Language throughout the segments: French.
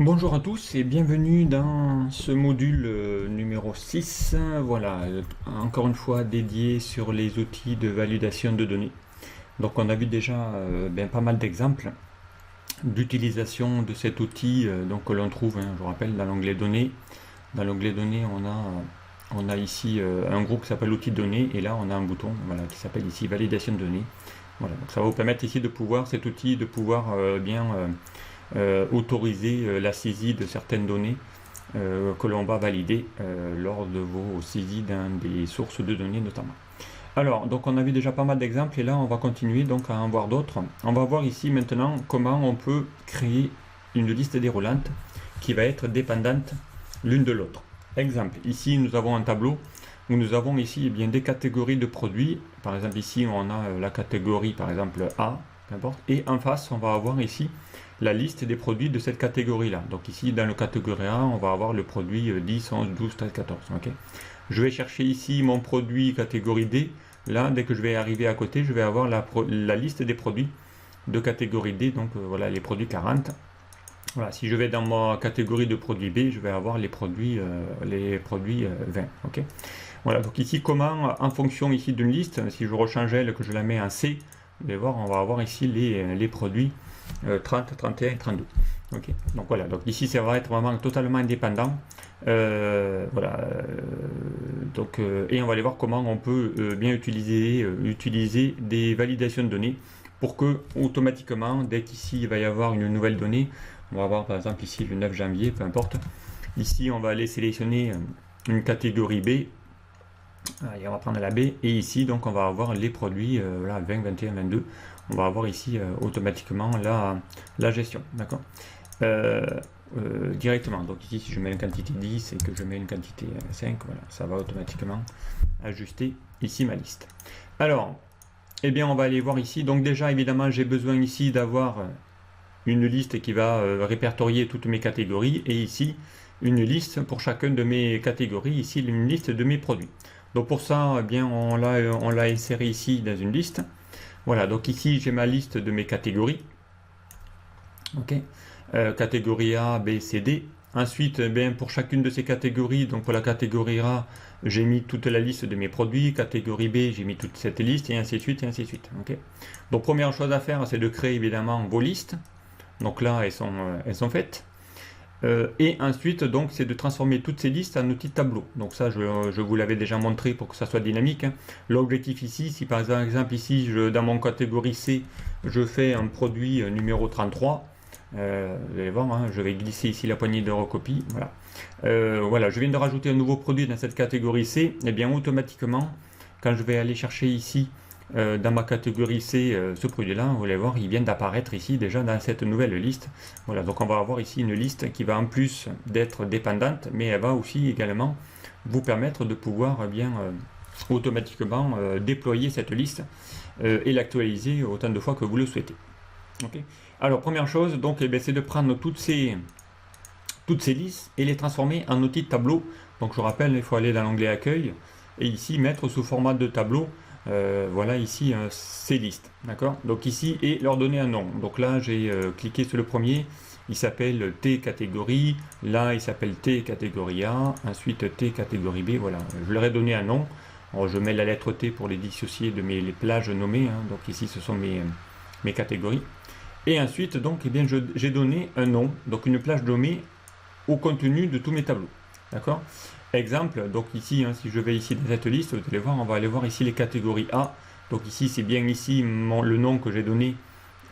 Bonjour à tous et bienvenue dans ce module numéro 6, voilà, encore une fois dédié sur les outils de validation de données. Donc on a vu déjà pas mal d'exemples d'utilisation de cet outil donc, que l'on trouve, je vous rappelle, dans l'onglet données. Dans l'onglet données, on a ici un groupe qui s'appelle outils de données et là on a un bouton voilà, qui s'appelle ici validation de données. Voilà, donc ça va vous permettre ici de pouvoir, cet outil, de pouvoir autoriser la saisie de certaines données que l'on va valider lors de vos saisies dans des sources de données notamment. Alors, donc on a vu déjà pas mal d'exemples et là on va continuer donc à en voir d'autres. On va voir ici maintenant comment on peut créer une liste déroulante qui va être dépendante l'une de l'autre. Exemple, ici nous avons un tableau où nous avons ici des catégories de produits. Par exemple ici on a la catégorie par exemple A, n'importe, et en face on va avoir ici la liste des produits de cette catégorie là. Donc ici dans le catégorie A on va avoir le produit 10, 11, 12, 13, 14. Okay. Je vais chercher ici mon produit catégorie D. Là dès que je vais arriver à côté je vais avoir la liste des produits de catégorie D. Donc voilà les produits 40. Voilà, si je vais dans ma catégorie de produits B, je vais avoir les produits 20. Okay. Voilà, donc ici, comment, en fonction ici d'une liste, si je rechange elle, que je la mets en C, vous allez voir, on va avoir ici les produits 30, 31 et 32. Okay. Donc voilà, donc ici, ça va être vraiment totalement indépendant. Voilà, et on va aller voir comment on peut bien utiliser des validations de données pour que automatiquement, dès qu'ici il va y avoir une nouvelle donnée, on va avoir par exemple ici le 9 janvier, peu importe. Ici, on va aller sélectionner une catégorie B. Allez, on va prendre la B. Et ici, donc, on va avoir les produits 20, 21, 22. On va avoir ici automatiquement la gestion. D'accord directement. Donc ici, si je mets une quantité 10 et que je mets une quantité 5, voilà, ça va automatiquement ajuster ici ma liste. Alors, eh bien, on va aller voir ici. Donc déjà, évidemment, j'ai besoin ici d'avoir une liste qui va répertorier toutes mes catégories et ici une liste pour chacune de mes catégories, ici une liste de mes produits. Donc pour ça, eh bien, on l'a inséré ici dans une liste. Voilà, donc ici j'ai ma liste de mes catégories. Ok, catégorie A, B, C, D. Ensuite, eh bien, pour chacune de ces catégories, donc pour la catégorie A, j'ai mis toute la liste de mes produits, catégorie B, j'ai mis toute cette liste, et ainsi de suite, et ainsi de suite. Okay. Donc première chose à faire, c'est de créer évidemment vos listes. Donc là, elles sont faites. Et ensuite, donc, c'est de transformer toutes ces listes en outil tableau. Donc ça, je vous l'avais déjà montré pour que ça soit dynamique. Hein. L'objectif ici, si par exemple ici, dans mon catégorie C, je fais un produit numéro 33, vous allez voir, hein, je vais glisser ici la poignée de recopie. Voilà. Voilà, je viens de rajouter un nouveau produit dans cette catégorie C. Et bien automatiquement, quand je vais aller chercher ici dans ma catégorie C, ce produit-là, vous allez voir, il vient d'apparaître ici déjà dans cette nouvelle liste. Voilà, donc on va avoir ici une liste qui va en plus d'être dépendante, mais elle va aussi également vous permettre de pouvoir automatiquement déployer cette liste et l'actualiser autant de fois que vous le souhaitez. Okay. Alors première chose, donc, c'est de prendre toutes ces listes et les transformer en outil de tableau. Donc je rappelle, il faut aller dans l'onglet accueil et ici mettre sous format de tableau. Voilà ici ces listes, d'accord. Donc ici et leur donner un nom. Donc là j'ai cliqué sur le premier, il s'appelle T catégorie, là il s'appelle T catégorie A, ensuite T catégorie B. Voilà, je leur ai donné un nom. Alors, je mets la lettre T pour les dissocier de les plages nommées, hein. Donc ici ce sont mes catégories. Et ensuite donc j'ai donné un nom, donc une plage nommée au contenu de tous mes tableaux, d'accord. Exemple, donc ici, hein, si je vais ici dans cette liste, vous allez voir, on va aller voir ici les catégories A. Donc ici, c'est bien ici le nom que j'ai donné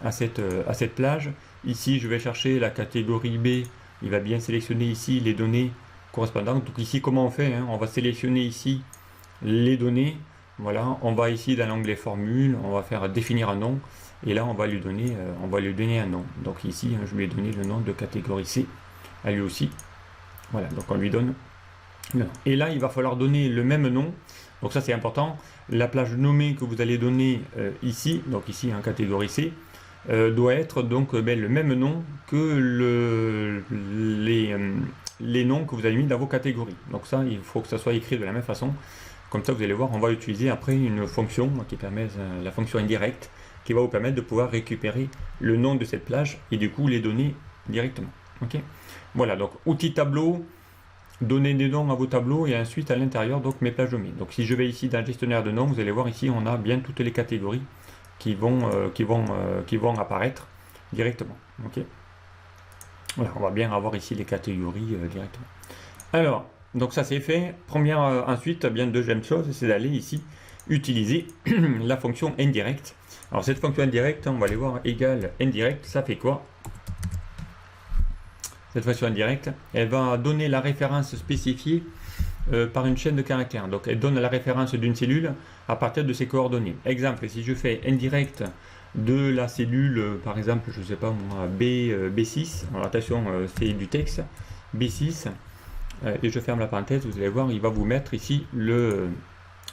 à cette plage. Ici, je vais chercher la catégorie B. Il va bien sélectionner ici les données correspondantes. Donc ici, comment on fait, hein, on va sélectionner ici les données. Voilà, on va ici dans l'onglet formule, on va faire définir un nom. Et là, on va lui donner un nom. Donc ici, hein, je lui ai donné le nom de catégorie C à lui aussi. Voilà, donc on lui donne. Et là, il va falloir donner le même nom. Donc ça, c'est important. La plage nommée que vous allez donner ici, donc ici en catégorie C, doit être donc le même nom que les noms que vous avez mis dans vos catégories. Donc ça, il faut que ça soit écrit de la même façon. Comme ça, vous allez voir, on va utiliser après une fonction qui permet la fonction indirecte, qui va vous permettre de pouvoir récupérer le nom de cette plage et du coup les données directement. Ok. Voilà, donc outil tableau, donner des noms à vos tableaux et ensuite à l'intérieur donc mes plages nommées. Donc si je vais ici dans le gestionnaire de noms, vous allez voir ici on a bien toutes les catégories qui vont apparaître directement. Ok. Voilà, on va bien avoir ici les catégories directement. Alors, donc ça c'est fait. Ensuite, bien deuxième chose, c'est d'aller ici utiliser la fonction indirect. Alors cette fonction indirect, on va aller voir égale indirect, ça fait quoi? Cette fonction indirecte, elle va donner la référence spécifiée par une chaîne de caractères. Donc elle donne la référence d'une cellule à partir de ses coordonnées. Exemple, si je fais indirect de la cellule, par exemple, je ne sais pas moi, B6, alors attention, c'est du texte, B6, et je ferme la parenthèse, vous allez voir, il va vous mettre ici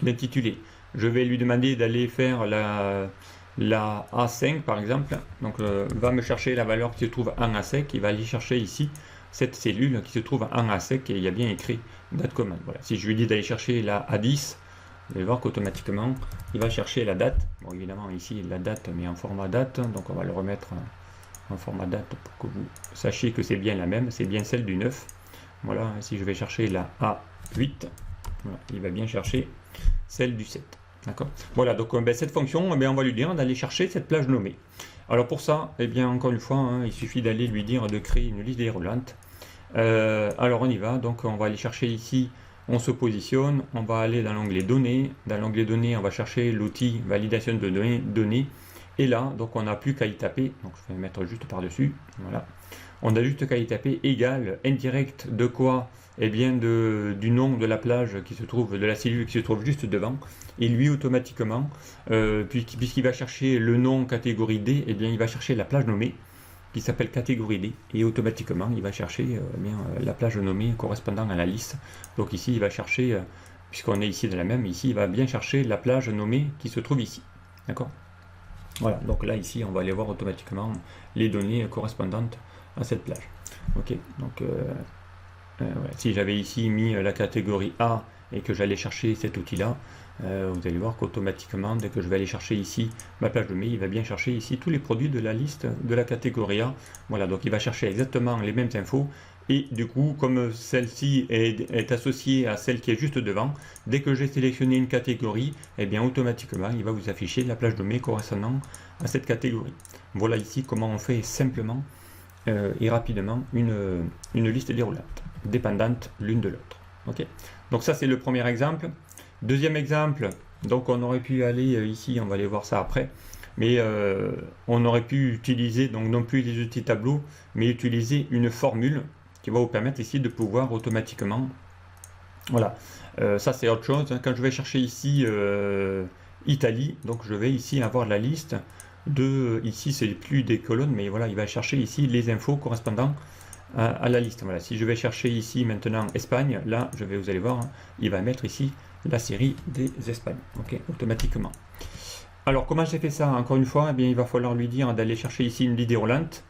l'intitulé. Je vais lui demander d'aller faire la A5 par exemple, donc va me chercher la valeur qui se trouve en A5, il va aller chercher ici cette cellule qui se trouve en A5 et il y a bien écrit date commande. Voilà. Si je lui dis d'aller chercher la A10, vous allez voir qu'automatiquement il va chercher la date. Bon, évidemment ici la date mais en format date, donc on va le remettre en format date pour que vous sachiez que c'est bien la même, c'est bien celle du 9. Voilà, si je vais chercher la A8, voilà, il va bien chercher celle du 7. D'accord. Voilà, donc cette fonction, on va lui dire d'aller chercher cette plage nommée. Alors pour ça, encore une fois, il suffit d'aller lui dire de créer une liste déroulante. Alors on y va, donc on va aller chercher ici, on se positionne, on va aller dans l'onglet données. Dans l'onglet données, on va chercher l'outil validation de données. Et là, donc on n'a plus qu'à y taper, donc je vais mettre juste par-dessus, voilà. On a juste qu'à y taper égal indirect de quoi? Eh bien du nom de la plage qui se trouve, de la cellule qui se trouve juste devant, et lui automatiquement, puisqu'il va chercher le nom catégorie D, eh bien il va chercher la plage nommée qui s'appelle catégorie D, et automatiquement il va chercher la plage nommée correspondant à la liste. Donc ici il va chercher, puisqu'on est ici de la même, ici il va bien chercher la plage nommée qui se trouve ici. D'accord. Voilà, donc là ici on va aller voir automatiquement les données correspondantes à cette plage. Ok, donc si j'avais ici mis la catégorie A et que j'allais chercher cet outil-là, vous allez voir qu'automatiquement, dès que je vais aller chercher ici ma plage nommée, il va bien chercher ici tous les produits de la liste de la catégorie A. Voilà, donc il va chercher exactement les mêmes infos. Et du coup, comme celle-ci est associée à celle qui est juste devant, dès que j'ai sélectionné une catégorie, eh bien automatiquement, il va vous afficher la plage nommée correspondant à cette catégorie. Voilà ici comment on fait simplement et rapidement une liste déroulante, dépendante l'une de l'autre. Okay. Donc ça c'est le premier exemple. Deuxième exemple, donc on aurait pu aller ici, on va aller voir ça après, mais on aurait pu utiliser donc non plus les outils tableau, mais utiliser une formule qui va vous permettre ici de pouvoir automatiquement, voilà, ça c'est autre chose, hein. Quand je vais chercher ici Italie, donc je vais ici avoir la liste de, ici c'est plus des colonnes, mais voilà, il va chercher ici les infos correspondant à la liste. Voilà, si je vais chercher ici maintenant Espagne, là vous allez voir, hein, il va mettre ici la série des Espagnes, ok, automatiquement. Alors comment j'ai fait ça? Encore une fois, eh bien, il va falloir lui dire d'aller chercher ici une liste déroulante.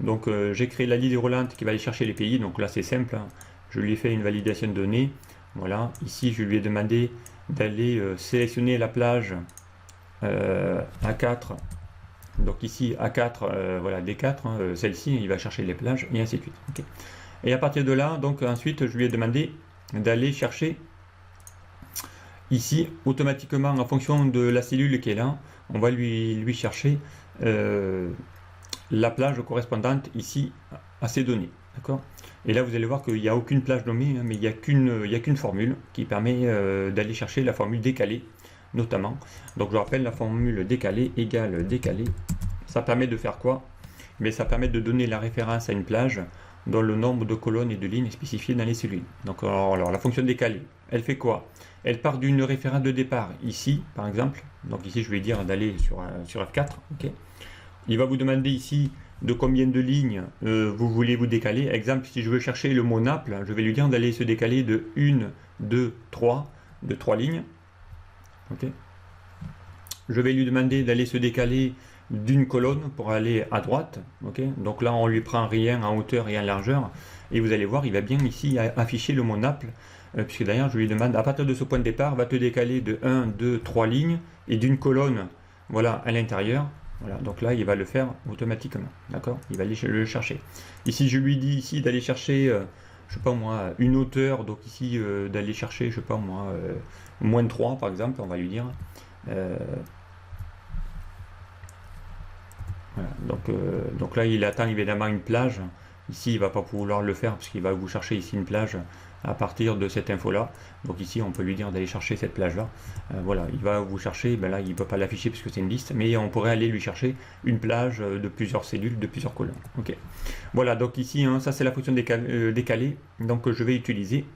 Donc j'ai créé la liste déroulante qui va aller chercher les pays, donc là c'est simple, hein. Je lui ai fait une validation de données. Voilà, ici je lui ai demandé d'aller sélectionner la plage A4. Donc ici A4, voilà D4, hein, celle-ci, il va chercher les plages et ainsi de suite. Okay. Et à partir de là, donc ensuite je lui ai demandé d'aller chercher ici automatiquement en fonction de la cellule qui est là, on va lui chercher la plage correspondante ici à ces données. D'accord. Et là vous allez voir qu'il n'y a aucune plage nommée, hein, mais il n'y a qu'une formule qui permet d'aller chercher la formule décalée notamment. Donc je rappelle, la formule décalée égale décalée. Ça permet de faire quoi? Mais ça permet de donner la référence à une plage dont le nombre de colonnes et de lignes est spécifié dans les cellules. Donc alors la fonction décalée, elle fait quoi? Elle part d'une référence de départ ici par exemple. Donc ici je vais dire d'aller sur F4. Okay. Il va vous demander ici de combien de lignes vous voulez vous décaler. Exemple, si je veux chercher le mot Naples, je vais lui dire d'aller se décaler de 1, 2, 3, de 3 lignes. Okay. Je vais lui demander d'aller se décaler d'une colonne pour aller à droite. Okay. Donc là, on lui prend rien en hauteur et en largeur. Et vous allez voir, il va bien ici afficher le mot Naples. Puisque d'ailleurs, je lui demande, à partir de ce point de départ, va te décaler de 1, 2, 3 lignes et d'une colonne, voilà, à l'intérieur. Voilà, donc là, il va le faire automatiquement. D'accord? Il va aller le chercher. Ici, je lui dis ici d'aller chercher, je sais pas moi, une hauteur. Donc ici, d'aller chercher, je sais pas moi, moins 3 par exemple, on va lui dire. Voilà, donc là, il attend évidemment une plage. Ici, il ne va pas pouvoir le faire parce qu'il va vous chercher ici une plage à partir de cette info-là. Donc ici, on peut lui dire d'aller chercher cette plage-là. Voilà, il va vous chercher, ben là, il ne peut pas l'afficher parce que c'est une liste, mais on pourrait aller lui chercher une plage de plusieurs cellules, de plusieurs colonnes. Ok. Voilà, donc ici, hein, ça c'est la fonction décalée, donc je vais utiliser.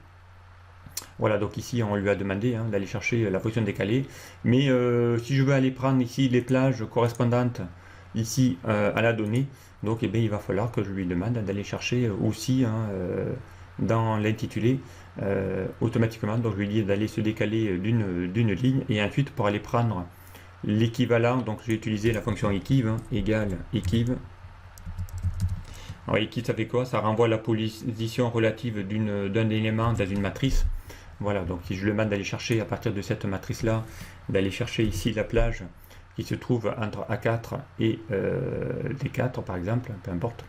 Voilà, donc ici, on lui a demandé hein, d'aller chercher la fonction décalée. Mais si je veux aller prendre ici les plages correspondantes ici à la donnée, donc eh bien, il va falloir que je lui demande d'aller chercher aussi hein, dans l'intitulé automatiquement. Donc je lui dis d'aller se décaler d'une ligne et ensuite pour aller prendre l'équivalent, donc j'ai utilisé la fonction equiv, hein, égale equiv. Alors equiv ça fait quoi? Ça renvoie la position relative d'un élément dans une matrice. Voilà, donc si je lui demande d'aller chercher à partir de cette matrice là, d'aller chercher ici la plage qui se trouve entre A4 et D4 par exemple, peu importe.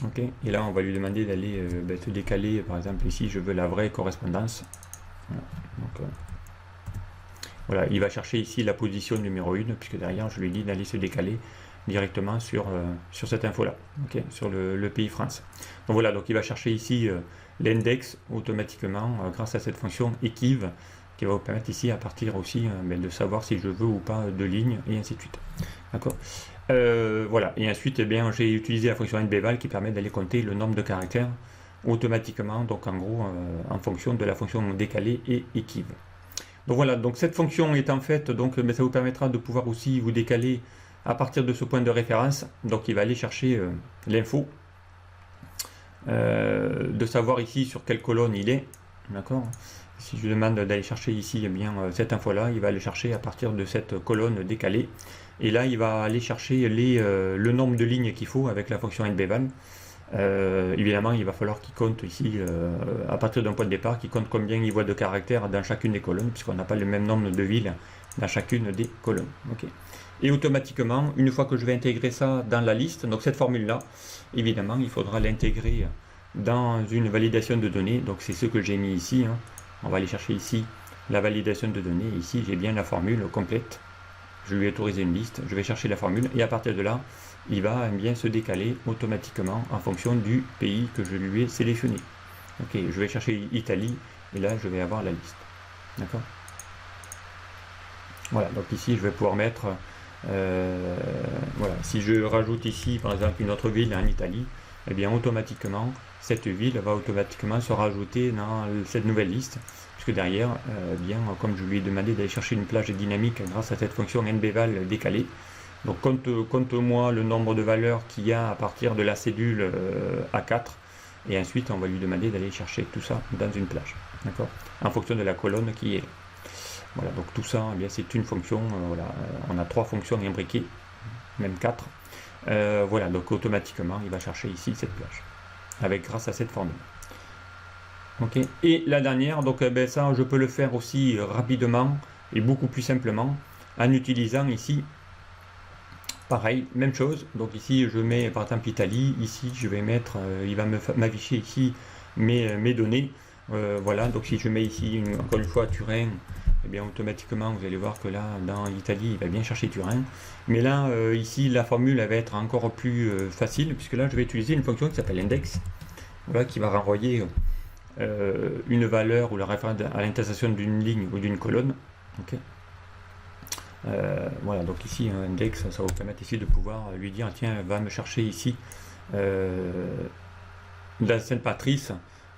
Ok, et là on va lui demander d'aller se décaler, par exemple ici je veux la vraie correspondance. Voilà, donc, voilà, il va chercher ici la position numéro 1, puisque derrière je lui dis d'aller se décaler directement sur cette info là, okay, sur le pays France. Donc voilà, donc il va chercher ici l'index automatiquement grâce à cette fonction equiv qui va vous permettre ici à partir aussi de savoir si je veux ou pas de lignes et ainsi de suite. D'accord. Voilà, et ensuite eh bien j'ai utilisé la fonction nbval qui permet d'aller compter le nombre de caractères automatiquement, donc en gros en fonction de la fonction décalée et equiv. Donc voilà, donc cette fonction est en fait, donc ça vous permettra de pouvoir aussi vous décaler à partir de ce point de référence. Donc il va aller chercher l'info, de savoir ici sur quelle colonne il est, d'accord. Si je lui demande d'aller chercher ici eh bien, cette info là, il va aller chercher à partir de cette colonne décalée, et là il va aller chercher le nombre de lignes qu'il faut avec la fonction nbval. Évidemment il va falloir qu'il compte ici à partir d'un point de départ, qu'il compte combien il voit de caractères dans chacune des colonnes, puisqu'on n'a pas le même nombre de villes dans chacune des colonnes. Okay. Et automatiquement, une fois que je vais intégrer ça dans la liste, donc cette formule là, évidemment il faudra l'intégrer dans une validation de données. Donc c'est ce que j'ai mis ici, hein. On va aller chercher ici la validation de données. Ici j'ai bien la formule complète, je lui ai autorisé une liste, je vais chercher la formule et à partir de là il va bien se décaler automatiquement en fonction du pays que je lui ai sélectionné. Ok, je vais chercher Italie et là je vais avoir la liste. D'accord. Voilà, donc ici je vais pouvoir mettre voilà, si je rajoute ici par exemple une autre ville en Italie, et bien automatiquement cette ville va automatiquement se rajouter dans cette nouvelle liste, puisque derrière bien comme je lui ai demandé d'aller chercher une plage dynamique grâce à cette fonction nbval décalée, donc compte-moi le nombre de valeurs qu'il y a à partir de la cellule A4, et ensuite on va lui demander d'aller chercher tout ça dans une plage, d'accord, en fonction de la colonne qui est là. Voilà, donc tout ça, eh bien, c'est une fonction, voilà, on a 3 fonctions imbriquées, même 4. Voilà, donc automatiquement, il va chercher ici cette plage, grâce à cette formule. Ok. Et la dernière, donc ben, ça, je peux le faire aussi rapidement et beaucoup plus simplement en utilisant ici, pareil, même chose. Donc ici, je mets par exemple Italie, ici, je vais mettre, il va m'afficher ici mes données. Voilà, donc si je mets ici, encore une fois, Turin, et bien automatiquement vous allez voir que là dans l'Italie il va bien chercher Turin, mais là ici la formule elle va être encore plus facile, puisque là je vais utiliser une fonction qui s'appelle index, voilà, qui va renvoyer une valeur ou la référence à l'intersection d'une ligne ou d'une colonne. Okay. Voilà, donc ici un index, ça va vous permettre ici de pouvoir lui dire tiens, va me chercher ici dans cette matrice.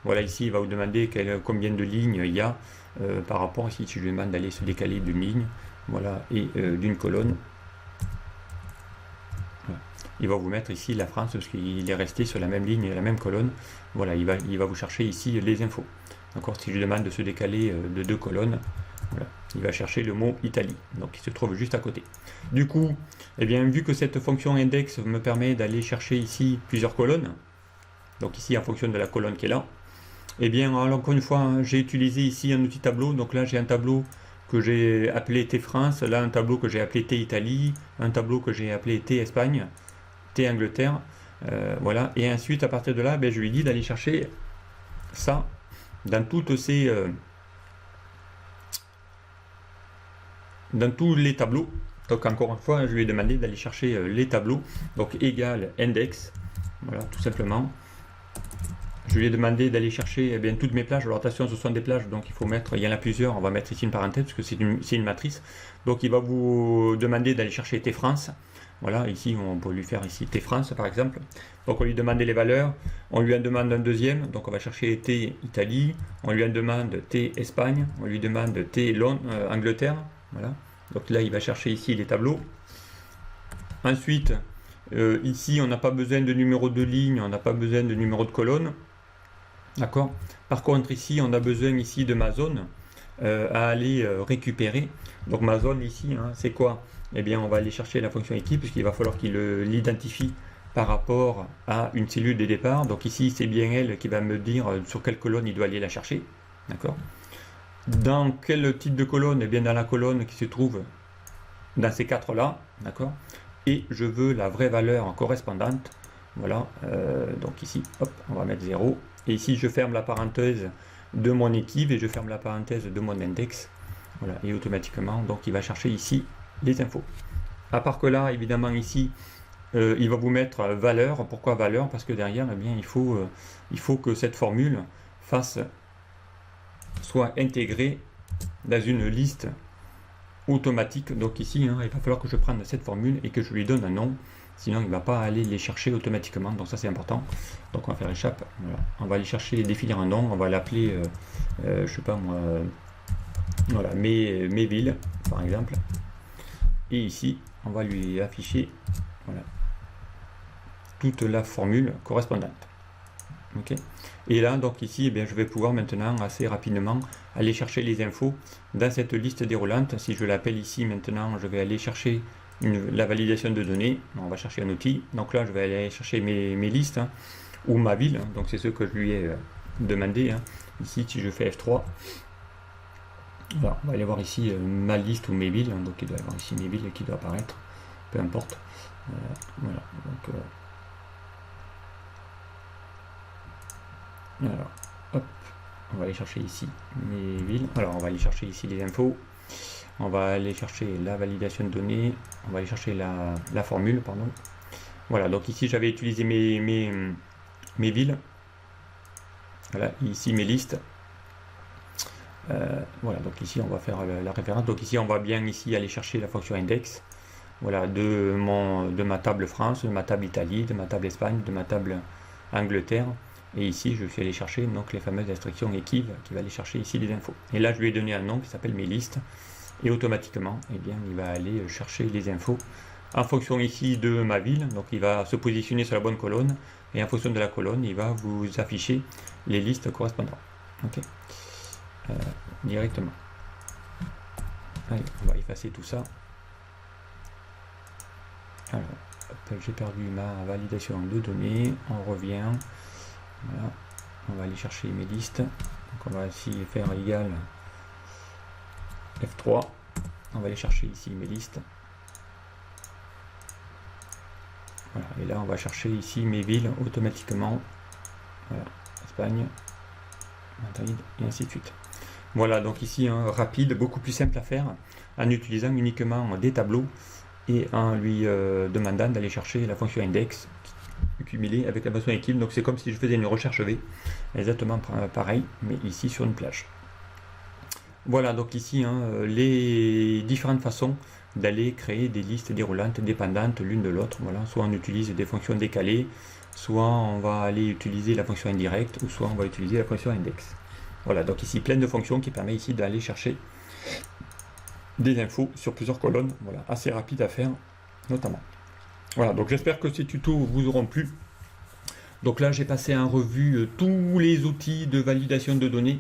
Voilà, ici il va vous demander combien de lignes il y a par rapport ici, si je lui demande d'aller se décaler d'une ligne, voilà, et d'une colonne. Voilà. Il va vous mettre ici la France parce qu'il est resté sur la même ligne et la même colonne. Voilà, il va vous chercher ici les infos. Encore, si je lui demande de se décaler de 2 colonnes, voilà, il va chercher le mot Italie, donc il se trouve juste à côté. Du coup, eh bien, vu que cette fonction index me permet d'aller chercher ici plusieurs colonnes, donc ici en fonction de la colonne qui est là, et bien, alors, encore une fois, j'ai utilisé ici un outil tableau. Donc là, j'ai un tableau que j'ai appelé T France, là un tableau que j'ai appelé T Italie, un tableau que j'ai appelé T Espagne, T Angleterre, voilà. Et ensuite, à partir de là, ben, je lui dis d'aller chercher ça dans toutes ces... dans tous les tableaux. Donc encore une fois, je lui ai demandé d'aller chercher les tableaux. Donc égal index, voilà, tout simplement. Je lui ai demandé d'aller chercher eh bien, toutes mes plages. Alors attention, ce sont des plages, donc il faut mettre, il y en a plusieurs, on va mettre ici une parenthèse, parce que c'est une matrice. Donc il va vous demander d'aller chercher T France. Voilà, ici on peut lui faire ici T France par exemple. Donc on lui demande les valeurs, on lui en demande un deuxième, donc on va chercher T Italie, on lui en demande T Espagne, on lui demande T Angleterre. Voilà, donc là il va chercher ici les tableaux. Ensuite, ici on n'a pas besoin de numéro de ligne, on n'a pas besoin de numéro de colonne. D'accord. Par contre ici on a besoin ici de ma zone à aller récupérer. Donc ma zone ici, hein, c'est quoi? Eh bien on va aller chercher la fonction équipe, puisqu'il va falloir qu'il l'identifie par rapport à une cellule de départ. Donc ici c'est bien elle qui va me dire sur quelle colonne il doit aller la chercher. D'accord. Dans quel type de colonne? Eh bien dans la colonne qui se trouve dans ces quatre là. D'accord. Et je veux la vraie valeur correspondante. Voilà, donc ici, hop, on va mettre 0. Et ici, je ferme la parenthèse de mon équipe et je ferme la parenthèse de mon index. Voilà, et automatiquement, donc il va chercher ici les infos. À part que là, évidemment, ici, il va vous mettre valeur. Pourquoi valeur? Parce que derrière, eh bien, il faut que cette formule soit intégrée dans une liste automatique. Donc ici, hein, il va falloir que je prenne cette formule et que je lui donne un nom. Sinon, il ne va pas aller les chercher automatiquement. Donc ça, c'est important. Donc on va faire échappe. Voilà. On va aller chercher, définir un nom. On va l'appeler, je sais pas moi, voilà, mes villes, par exemple. Et ici, on va lui afficher, voilà, toute la formule correspondante. Ok. Et là, donc ici, eh bien, je vais pouvoir maintenant assez rapidement aller chercher les infos dans cette liste déroulante. Si je l'appelle ici maintenant, je vais aller chercher la validation de données. On va chercher un outil. Donc là, je vais aller chercher mes listes, hein, ou ma ville. Hein. Donc c'est ce que je lui ai demandé. Hein. Ici, si je fais F3, voilà, on va aller voir ici ma liste ou mes villes. Hein. Donc il doit y avoir ici mes villes qui doit apparaître. Peu importe. Voilà. Donc, alors, hop, on va aller chercher ici mes villes. Alors, on va aller chercher ici les infos. On va aller chercher la validation de données. On va aller chercher la formule, pardon. Voilà, donc ici, j'avais utilisé mes villes. Voilà, ici mes listes. Voilà, donc ici, on va faire la référence. Donc ici, on va bien ici aller chercher la fonction index. Voilà, de ma table France, de ma table Italie, de ma table Espagne, de ma table Angleterre. Et ici, je vais aller chercher donc les fameuses instructions équive qui va aller chercher ici les infos. Et là, je lui ai donné un nom qui s'appelle mes listes. Et automatiquement, eh bien, il va aller chercher les infos en fonction ici de ma ville. Donc, il va se positionner sur la bonne colonne. Et en fonction de la colonne, il va vous afficher les listes correspondantes. Ok. Directement. Allez, on va effacer tout ça. Alors, j'ai perdu ma validation de données. On revient. Voilà, on va aller chercher mes listes. Donc on va ici faire égal F3. On va aller chercher ici mes listes. Voilà, et là on va chercher ici mes villes automatiquement. Voilà, Espagne, Madrid, et ainsi de suite. Voilà, donc ici un rapide, beaucoup plus simple à faire en utilisant uniquement des tableaux et en lui demandant d'aller chercher la fonction index cumulé avec la fonction équipe. Donc c'est comme si je faisais une recherche V, exactement pareil, mais ici sur une plage. Voilà, donc ici hein, les différentes façons d'aller créer des listes déroulantes dépendantes l'une de l'autre. Voilà, soit on utilise des fonctions décalées, soit on va aller utiliser la fonction indirecte, ou soit on va utiliser la fonction index. Voilà, donc ici plein de fonctions qui permettent ici d'aller chercher des infos sur plusieurs colonnes. Voilà, assez rapide à faire notamment. Voilà, donc j'espère que ces tutos vous auront plu. Donc là, j'ai passé en revue tous les outils de validation de données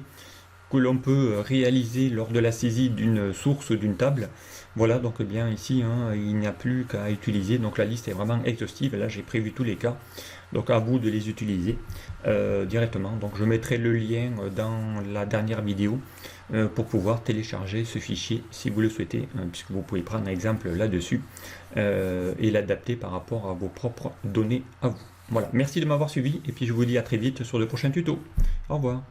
que l'on peut réaliser lors de la saisie d'une source, d'une table. Voilà, donc eh bien ici, hein, il n'y a plus qu'à utiliser, donc la liste est vraiment exhaustive, là j'ai prévu tous les cas, donc à vous de les utiliser directement. Donc je mettrai le lien dans la dernière vidéo pour pouvoir télécharger ce fichier si vous le souhaitez, puisque vous pouvez prendre un exemple là-dessus et l'adapter par rapport à vos propres données à vous. Voilà, merci de m'avoir suivi, et puis je vous dis à très vite sur de prochains tutos. Au revoir.